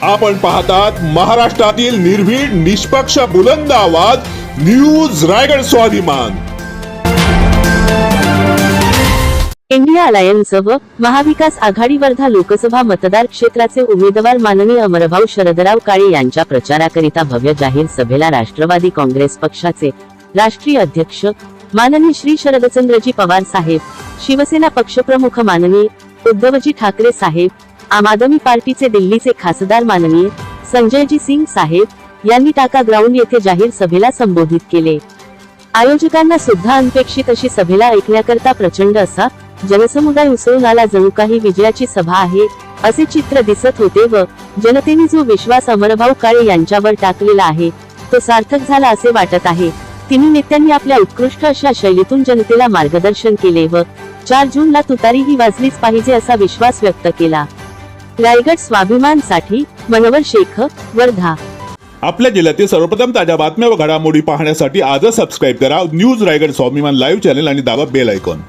आपण पाहतात महाराष्ट्रातील निर्भीड निष्पक्ष बुलंद आवाज न्यूज रायगड स्वाभिमान। इंडिया अलायन्स व महाविकास आघाडी वर्धा लोकसभा मतदार क्षेत्राचे उमेदवार माननीय अमरभाऊ शरदराव काळे यांच्या प्रचाराकरिता भव्य जाहीर सभेला राष्ट्रवादी काँग्रेस पक्षाचे राष्ट्रीय अध्यक्ष माननीय श्री शरदचंद्रजी पवार साहेब, शिवसेना पक्षप्रमुख माननीय उद्धवजी ठाकरे साहेब, आम आदमी पार्टीचे दिल्लीचे खासदार माननीय संजयजी सिंग साहेब यांनी टाका ग्राउंड येथे जाहीर सभेला संबोधित केले। आयोजकांना सुद्धा अनपेक्षित अशी सभेला ऐकण्याकरता प्रचंड असा जनसमुदाय उसळून आला। जणू काही विजयाची सभा आहे असे चित्र दिसत होते व जनतेने जो विश्वास अमरभाऊ काळे यांच्यावर टाकलेला आहे तो सार्थक झाला असे वाटत आहे। तिन्ही नेत्यांनी आपल्या उत्कृष्ट अशा शैलीतून जनतेला मार्गदर्शन केले व 4 जूनला तुतारी ही वाजलीच पाहिजे असा विश्वास व्यक्त केला। रायगड स्वाभिमान साठी मनोहर शेख, वर्धा। आपल्या जिल्ह्यातील सर्वप्रथम ताज्या बातम्या व घडामोडी पाहण्यासाठी आजच सबस्क्राइब करा न्यूज रायगड स्वाभिमान लाईव्ह चॅनल आणि दाबा बेल आयकॉन।